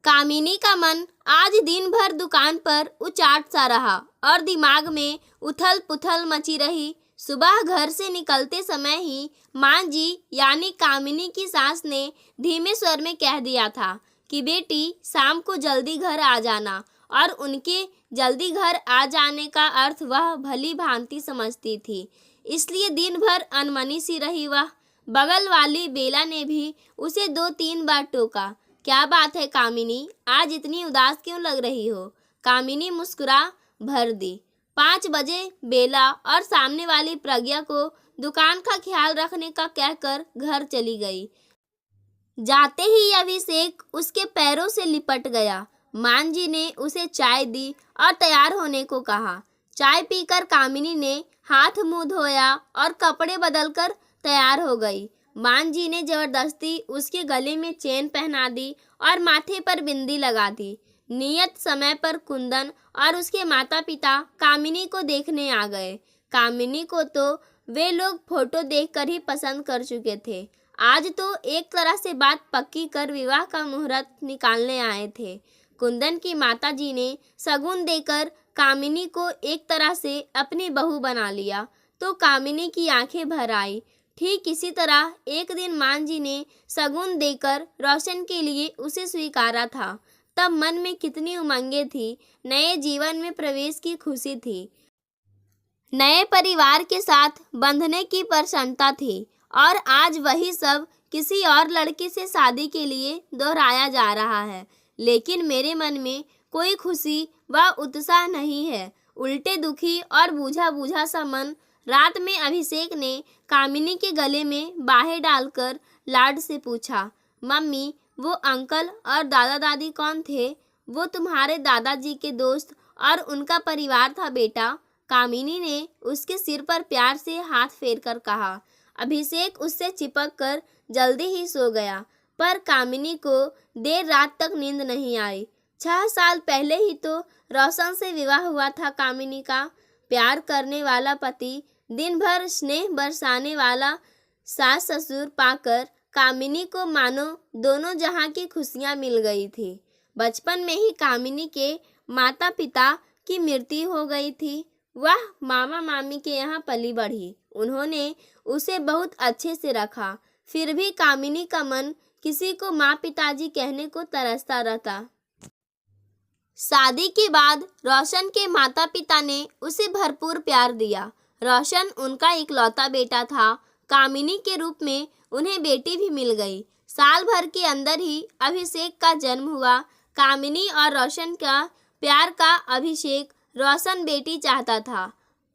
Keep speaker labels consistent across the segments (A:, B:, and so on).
A: कामिनी का मन आज दिन भर दुकान पर उचाट सा रहा और दिमाग में उथल पुथल मची रही। सुबह घर से निकलते समय ही माँ जी यानी कामिनी की सास ने धीमे स्वर में कह दिया था कि बेटी शाम को जल्दी घर आ जाना, और उनके जल्दी घर आ जाने का अर्थ वह भली भांति समझती थी, इसलिए दिन भर अनमनी सी रही वह। बगल वाली बेला ने भी उसे 2-3 बार टोका। क्या बात है कामिनी, आज इतनी उदास क्यों लग रही हो? कामिनी मुस्कुरा भर दी। 5 बजे बेला और सामने वाली प्रज्ञा को दुकान का ख्याल रखने का कहकर घर चली गई। जाते ही अभिषेक उसके पैरों से लिपट गया। मान जी ने उसे चाय दी और तैयार होने को कहा। चाय पीकर कामिनी ने हाथ मुंह धोया और कपड़े बदलकर तैयार हो गई। मान जी ने जबरदस्ती उसके गले में चेन पहना दी और माथे पर बिंदी लगा दी। नियत समय पर कुंदन और उसके माता पिता कामिनी को देखने आ गए। कामिनी को तो वे लोग फोटो देखकर ही पसंद कर चुके थे। आज तो एक तरह से बात पक्की कर विवाह का मुहूर्त निकालने आए थे। कुंदन की माता जी ने शगुन देकर कामिनी को एक तरह से अपनी बहू बना लिया तो कामिनी की आंखें भर आई। ठीक इसी तरह एक दिन मान जी ने शगुन देकर रोशन के लिए उसे स्वीकारा था। तब मन में कितनी उमंगें थी, नए जीवन में प्रवेश की खुशी थी, नए परिवार के साथ बंधने की प्रसन्नता थी, और आज वही सब किसी और लड़के से शादी के लिए दोहराया जा रहा है। लेकिन मेरे मन में कोई खुशी व उत्साह नहीं है, उल्टे दुखी और बूझा बूझा सा मन। रात में अभिषेक ने कामिनी के गले में बाहें डालकर लाड से पूछा, मम्मी वो अंकल और दादा दादी कौन थे? वो तुम्हारे दादाजी के दोस्त और उनका परिवार था बेटा। कामिनी ने उसके सिर पर प्यार से हाथ फेरकर कहा। अभिषेक उससे चिपक कर जल्दी ही सो गया, पर कामिनी को देर रात तक नींद नहीं आई। 6 साल पहले ही तो रोशन से विवाह हुआ था कामिनी का। प्यार करने वाला पति, दिन भर स्नेह बरसाने वाला सास ससुर पाकर कामिनी को मानो दोनों जहां की खुशियां मिल गई थी। बचपन में ही कामिनी के माता पिता की मृत्यु हो गई थी। वह मामा मामी के यहाँ पली बढ़ी। उन्होंने उसे बहुत अच्छे से रखा। फिर भी कामिनी का मन किसी को माँ पिताजी कहने को तरसता रहता। शादी के बाद रोशन के माता पिता ने उसे भरपूर प्यार दिया। रोशन उनका इकलौता बेटा था। कामिनी के रूप में उन्हें बेटी भी मिल गई। साल भर के अंदर ही अभिषेक का जन्म हुआ। कामिनी और रोशन का प्यार का अभिषेक रोशन बेटी चाहता था,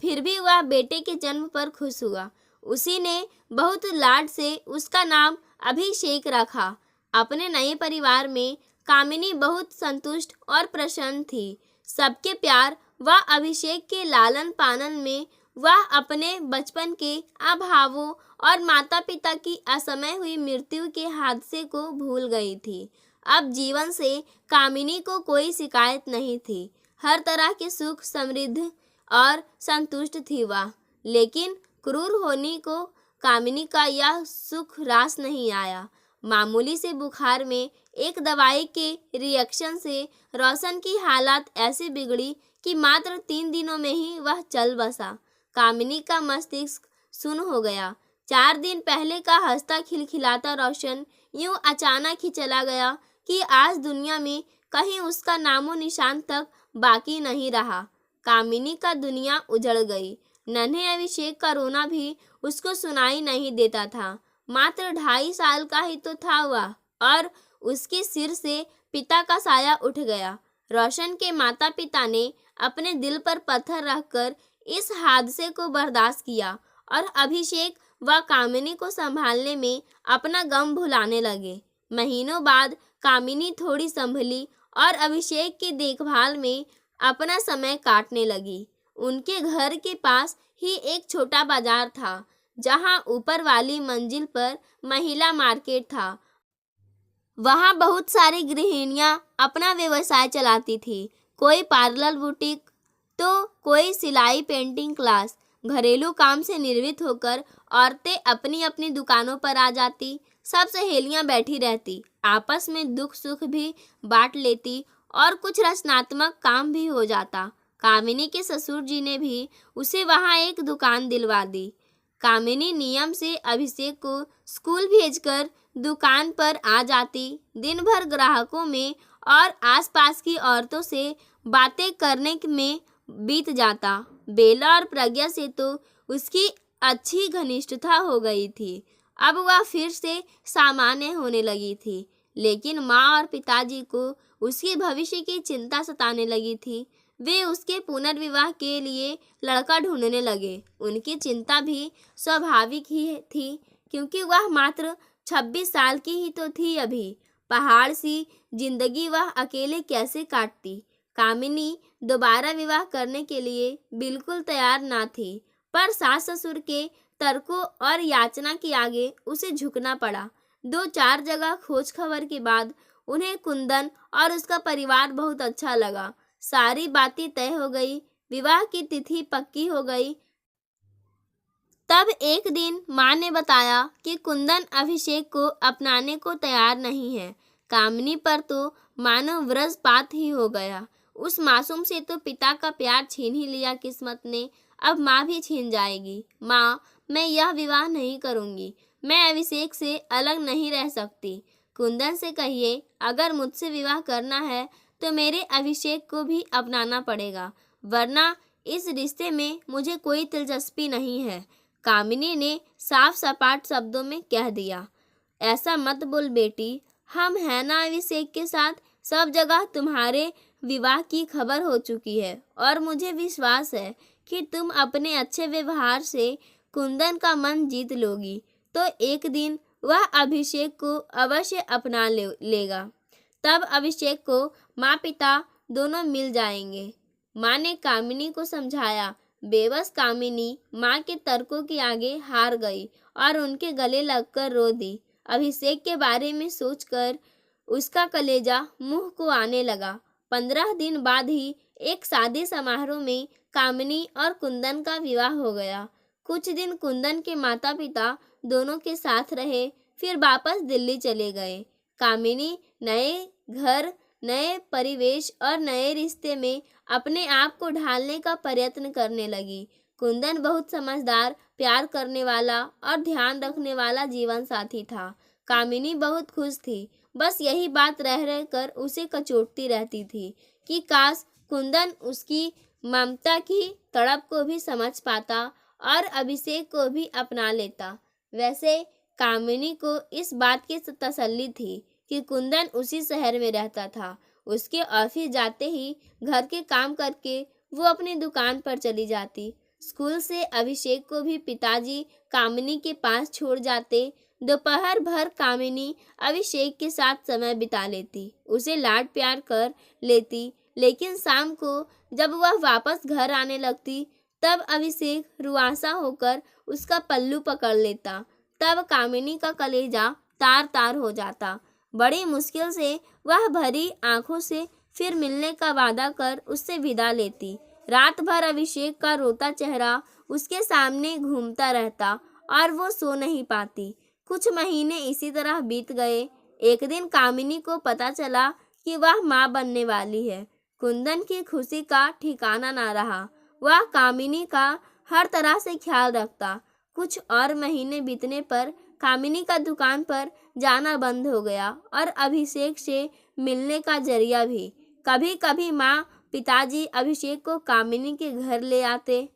A: फिर भी वह बेटे के जन्म पर खुश हुआ। उसी ने बहुत लाड से उसका नाम अभिषेक रखा। अपने नए परिवार में कामिनी बहुत संतुष्ट और प्रसन्न थी। सबके प्यार व अभिषेक के लालन पालन में वह अपने बचपन के अभावों और माता पिता की असमय हुई मृत्यु के हादसे को भूल गई थी। अब जीवन से कामिनी को कोई शिकायत नहीं थी। हर तरह के सुख समृद्ध और संतुष्ट थी वह। लेकिन क्रूर होने को कामिनी का यह सुख रास नहीं आया। मामूली से बुखार में एक दवाई के रिएक्शन से रोशन की हालत ऐसी बिगड़ी कि मात्र 3 दिनों में ही वह चल बसा। कामिनी का मस्तिष्क सुन्न हो गया। 4 दिन पहले का हंसता खिलखिलाता रोशन यूं अचानक ही चला गया कि आज दुनिया में कहीं उसका नामो निशान तक बाकी नहीं रहा। कामिनी का दुनिया उजड़ गई। नन्हे अभिषेक का रोना भी उसको सुनाई नहीं देता था। मात्र 2.5 साल का ही तो था वह, और उसके सिर से पिता का साया उठ गया। रोशन के माता पिता ने अपने दिल पर पत्थर रखकर इस हादसे को बर्दाश्त किया और अभिषेक व कामिनी को संभालने में अपना गम भुलाने लगे। महीनों बाद कामिनी थोड़ी संभली और अभिषेक की देखभाल में अपना समय काटने लगी। उनके घर के पास ही एक छोटा बाजार था, जहां ऊपर वाली मंजिल पर महिला मार्केट था। वहां बहुत सारी गृहिणियां अपना व्यवसाय चलाती थी। कोई पार्लर बुटीक तो कोई सिलाई पेंटिंग क्लास। घरेलू काम से निर्वृत्त होकर औरतें अपनी अपनी दुकानों पर आ जाती। सब सहेलियां बैठी रहती, आपस में दुख सुख भी बांट लेती और कुछ रचनात्मक काम भी हो जाता। कामिनी के ससुर जी ने भी उसे वहां एक दुकान दिलवा दी। कामिनी नियम से अभिषेक को स्कूल भेजकर दुकान पर आ जाती। दिन भर ग्राहकों में और आसपास की औरतों से बातें करने में बीत जाता। बेला और प्रज्ञा से तो उसकी अच्छी घनिष्ठता हो गई थी। अब वह फिर से सामान्य होने लगी थी, लेकिन माँ और पिताजी को उसके भविष्य की चिंता सताने लगी थी। वे उसके पुनर्विवाह के लिए लड़का ढूंढने लगे। उनकी चिंता भी स्वाभाविक ही थी, क्योंकि वह मात्र 26 साल की ही तो थी अभी। पहाड़ सी जिंदगी वह अकेले कैसे काटती। कामिनी दोबारा विवाह करने के लिए बिल्कुल तैयार ना थी, पर सास ससुर के तर्कों और याचना के आगे उसे झुकना पड़ा। 2-4 जगह खोज खबर के बाद उन्हें कुंदन और उसका परिवार बहुत अच्छा लगा। सारी बातें तय हो गई, विवाह की तिथि पक्की हो गई। तब एक दिन माँ ने बताया कि कुंदन अभिषेक को अपनाने को तैयार नहीं है। कामिनी पर तो मानो वज्रपात ही हो गया। उस मासूम से तो पिता का प्यार छीन ही लिया किस्मत ने, अब माँ भी छीन जाएगी। माँ, मैं यह विवाह नहीं करूँगी। मैं अभिषेक से अलग नहीं रह सकती। कुंदन से कहिए, अगर मुझसे विवाह करना है तो मेरे अभिषेक को भी अपनाना पड़ेगा, वरना इस रिश्ते में मुझे कोई दिलचस्पी नहीं है। कामिनी ने साफ सपाट शब्दों में कह दिया। ऐसा मत बोल बेटी, हम हैं ना अभिषेक के साथ। सब जगह तुम्हारे विवाह की खबर हो चुकी है और मुझे विश्वास है कि तुम अपने अच्छे व्यवहार से कुंदन का मन जीत लोगी, तो एक दिन वह अभिषेक को अवश्य अपना लेगा। तब अभिषेक को माँ पिता दोनों मिल जाएंगे। माँ ने कामिनी को समझाया। बेबस कामिनी माँ के तर्कों के आगे हार गई और उनके गले लगकर रो दी। अभिषेक के बारे में सोचकर उसका कलेजा मुंह को आने लगा। 15 दिन बाद ही एक सादे समारोह में कामिनी और कुंदन का विवाह हो गया। कुछ दिन कुंदन के माता पिता दोनों के साथ रहे, फिर वापस दिल्ली चले गए। कामिनी नए घर, नए परिवेश और नए रिश्ते में अपने आप को ढालने का प्रयत्न करने लगी। कुंदन बहुत समझदार, प्यार करने वाला और ध्यान रखने वाला जीवन साथी था। कामिनी बहुत खुश थी, बस यही बात रह रह कर उसे कचोटती रहती थी कि काश कुंदन उसकी ममता की तड़प को भी समझ पाता और अभिषेक को भी अपना लेता। वैसे कामिनी को इस बात की तसल्ली थी कि कुंदन उसी शहर में रहता था। उसके ऑफिस जाते ही घर के काम करके वो अपनी दुकान पर चली जाती। स्कूल से अभिषेक को भी पिताजी कामिनी के पास छोड़ जाते। दोपहर भर कामिनी अभिषेक के साथ समय बिता लेती, उसे लाड प्यार कर लेती, लेकिन शाम को जब वह वापस घर आने लगती तब अभिषेक रुआंसा होकर उसका पल्लू पकड़ लेता। तब कामिनी का कलेजा तार तार हो जाता। बड़ी मुश्किल से वह भरी आंखों से फिर मिलने का वादा कर उससे विदा लेती। रात भर अभिषेक का रोता चेहरा उसके सामने घूमता रहता और वो सो नहीं पाती। कुछ महीने इसी तरह बीत गए। एक दिन कामिनी को पता चला कि वह माँ बनने वाली है। कुंदन की खुशी का ठिकाना ना रहा। वह कामिनी का हर तरह से ख्याल रखता। कुछ और महीने बीतने पर कामिनी का दुकान पर जाना बंद हो गया और अभिषेक से मिलने का जरिया भी। कभी कभी माँ पिताजी अभिषेक को कामिनी के घर ले आते,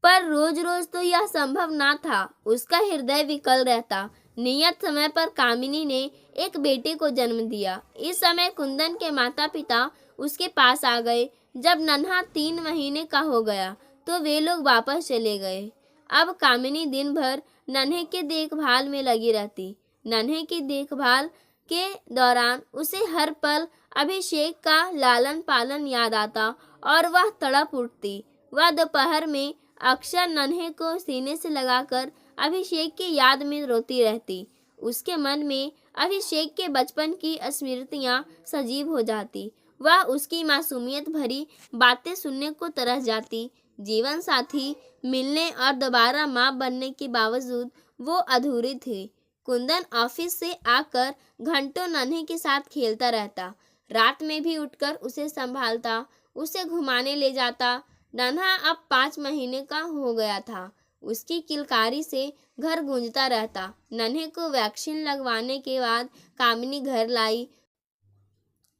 A: पर रोज रोज तो यह संभव ना था। उसका हृदय विकल रहता। नियत समय पर कामिनी ने एक बेटे को जन्म दिया। इस समय कुंदन के माता पिता उसके पास आ गए। जब नन्हा 3 महीने का हो गया तो वे लोग वापस चले गए। अब कामिनी दिन भर नन्हे के देखभाल में लगी रहती। नन्हे की देखभाल के दौरान उसे हर पल अभिषेक का लालन पालन याद आता और वह तड़प उठती। वह दोपहर में अक्सर नन्हे को सीने से लगाकर अभिषेक की याद में रोती रहती। उसके मन में अभिषेक के बचपन की स्मृतियाँ सजीव हो जाती। वह उसकी मासूमियत भरी बातें सुनने को तरस जाती। जीवन साथी मिलने और दोबारा माँ बनने के बावजूद वो अधूरी थी। कुंदन ऑफिस से आकर घंटों नन्हे के साथ खेलता रहता। रात में भी उठकर उसे संभालता, उसे घुमाने ले जाता। नन्हा अब 5 महीने का हो गया था। उसकी किलकारी से घर गूंजता रहता। नन्हे को वैक्सीन लगवाने के बाद कामिनी घर लाई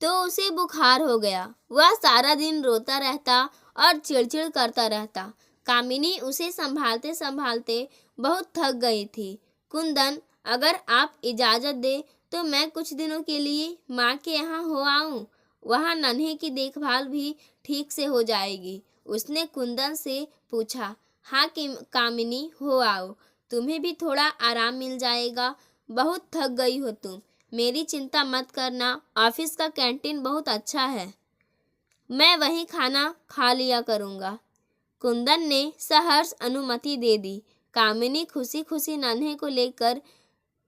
A: तो उसे बुखार हो गया। वह सारा दिन रोता रहता और चिड़चिड़ करता रहता। कामिनी उसे संभालते संभालते बहुत थक गई थी। कुंदन, अगर आप इजाज़त दे तो मैं कुछ दिनों के लिए माँ के यहाँ हो आऊँ। वहाँ नन्हे की देखभाल भी ठीक से हो जाएगी। उसने कुंदन से पूछा। हाँ कामिनी, हो आओ। तुम्हें भी थोड़ा आराम मिल जाएगा। बहुत थक गई हो तुम। मेरी चिंता मत करना, ऑफिस का कैंटीन बहुत अच्छा है। मैं वहीं खाना खा लिया करूँगा। कुंदन ने सहर्ष अनुमति दे दी। कामिनी खुशी खुशी नन्हे को लेकर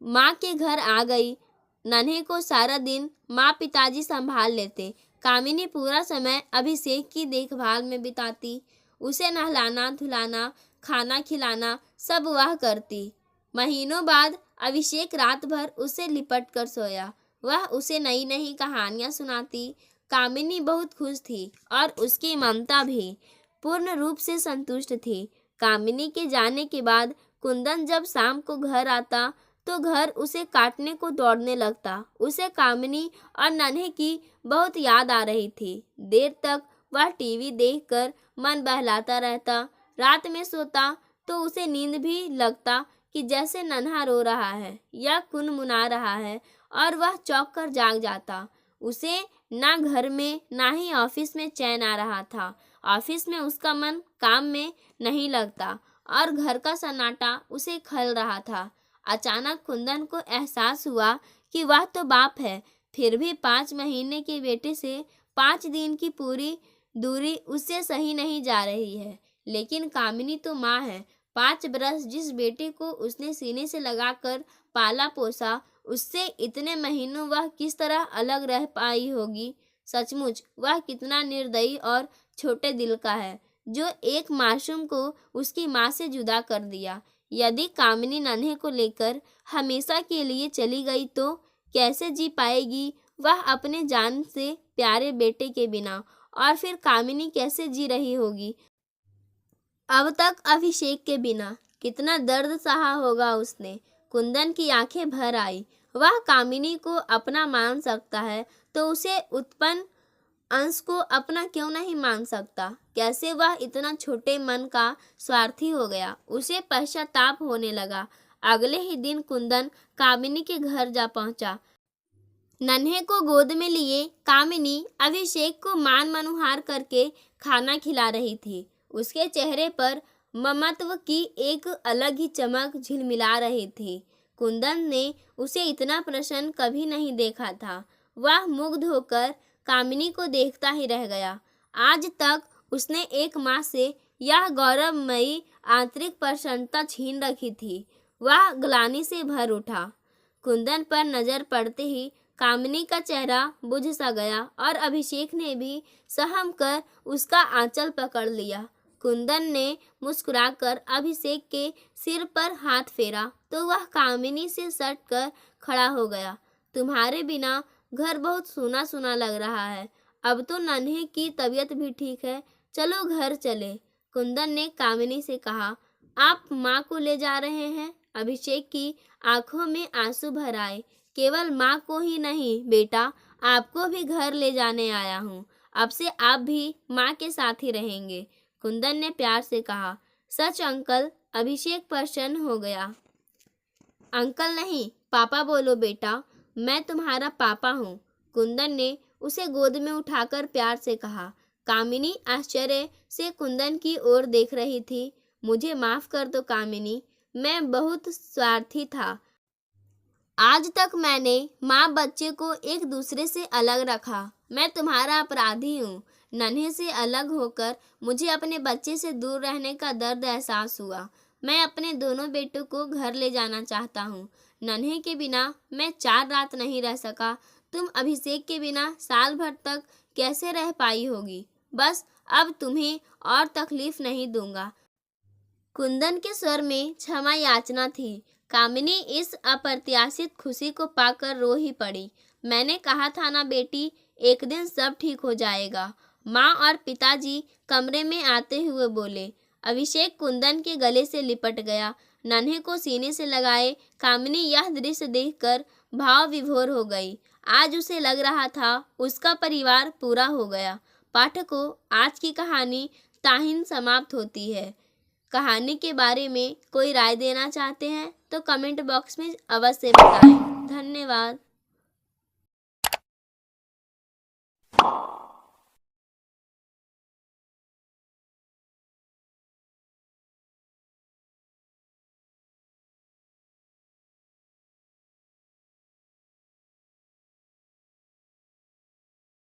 A: माँ के घर आ गई। नन्हे को सारा दिन माँ पिताजी संभाल लेते। कामिनी पूरा समय अभिषेक की देखभाल में बिताती। उसे नहलाना धुलाना, खाना खिलाना सब वह करती। महीनों बाद अभिषेक रात भर उसे लिपट कर सोया। वह उसे नई नई कहानियाँ सुनाती। कामिनी बहुत खुश थी और उसकी ममता भी पूर्ण रूप से संतुष्ट थी। कामिनी के जाने के बाद कुंदन जब शाम को घर आता तो घर उसे काटने को दौड़ने लगता। उसे कामिनी और नन्हे की बहुत याद आ रही थी। देर तक वह टीवी देखकर मन बहलाता रहता। रात में सोता तो उसे नींद भी लगता कि जैसे नन्हा रो रहा है या कुनमुना रहा है और वह चौंक कर जाग जाता। उसे ना घर में ना ही ऑफिस में चैन आ रहा था। ऑफिस में उसका मन काम में नहीं लगता और घर का सन्नाटा उसे खल रहा था। अचानक कुंदन को एहसास हुआ कि वह तो बाप है, फिर भी 5 महीने के बेटे से 5 दिन की पूरी दूरी उससे सही नहीं जा रही है। लेकिन कामिनी तो माँ है। 5 बरस जिस बेटे को उसने सीने से लगाकर पाला पोसा, उससे इतने महीनों वह किस तरह अलग रह पाई होगी। सचमुच वह कितना निर्दयी और छोटे दिल का है, जो एक मासूम को उसकी माँ से जुदा कर दिया। यदि कामिनी नन्हे को लेकर हमेशा के लिए चली गई तो कैसे जी पाएगी वह अपने जान से प्यारे बेटे के बिना, और फिर कामिनी कैसे जी रही होगी अब तक अभिषेक के बिना। कितना दर्द सहा होगा उसने। कुंदन की आंखें भर आई। वह कामिनी को अपना मान सकता है तो उसे उत्पन्न अंश को अपना क्यों नहीं मान सकता। कैसे वह इतना छोटे मन का स्वार्थी हो गया। उसे पश्चाताप होने लगा। अगले ही दिन कुंदन कामिनी के घर जा पहुंचा। नन्हे को गोद में लिए कामिनी अभिषेक को मान मनुहार करके खाना खिला रही थी। उसके चेहरे पर ममत्व की एक अलग ही चमक झिलमिला रही थी। कुंदन ने उसे इतना प्रसन्न कभी नहीं देखा था। वह मुग्ध होकर कामिनी को देखता ही रह गया। आज तक उसने एक माँ से यह गौरवमयी आंतरिक प्रसन्नता छीन रखी थी। वह ग्लानि से भर उठा। कुंदन पर नजर पड़ते ही कामिनी का चेहरा बुझ सा गया और अभिषेक ने भी सहम कर उसका आंचल पकड़ लिया। कुंदन ने मुस्कुराकर अभिषेक के सिर पर हाथ फेरा तो वह कामिनी से सट कर खड़ा हो गया। तुम्हारे बिना घर बहुत सूना सूना लग रहा है। अब तो नन्हे की तबीयत भी ठीक है, चलो घर चले। कुंदन ने कामिनी से कहा। आप माँ को ले जा रहे हैं? अभिषेक की आंखों में आंसू भर आए। केवल माँ को ही नहीं बेटा, आपको भी घर ले जाने आया हूँ। अब से आप भी माँ के साथ ही रहेंगे, कुंदन ने प्यार से कहा। सच अंकल? अभिषेक प्रसन्न हो गया। अंकल नहीं, पापा बोलो बेटा, मैं तुम्हारा पापा हूँ, कुंदन ने उसे गोद में उठाकर प्यार से कहा। कामिनी आश्चर्य से कुंदन की ओर देख रही थी। मुझे माफ कर दो कामिनी, मैं बहुत स्वार्थी था। आज तक मैंने माँ बच्चे को एक दूसरे से अलग रखा। मैं तुम्हारा अपराधी हूँ। नन्हे से अलग होकर मुझे अपने बच्चे से दूर रहने का दर्द एहसास हुआ। मैं अपने दोनों बेटों को घर ले जाना चाहता हूँ। नन्हे के बिना मैं 4 रात नहीं रह सका। तुम अभिषेक के बिना साल भर तक कैसे रह पाई होगी। बस अब तुम्हें और तकलीफ नहीं दूंगा। कुंदन के स्वर में क्षमा याचना थी। कामिनी इस अप्रत्याशित खुशी को पाकर रो ही पड़ी। मैंने कहा था ना बेटी, एक दिन सब ठीक हो जाएगा। माँ और पिताजी कमरे में आते हुए बोले। अभिषेक कुंदन के गले से लिपट गया, नन्हे को सीने से लगाए। कामिनी यह दृश्य देखकर भाव विभोर हो गई। आज उसे लग रहा था उसका परिवार पूरा हो गया। पाठकों, आज की कहानी ताहिन समाप्त होती है। कहानी के बारे में कोई राय देना चाहते हैं तो कमेंट बॉक्स में अवश्य बताएं। धन्यवाद।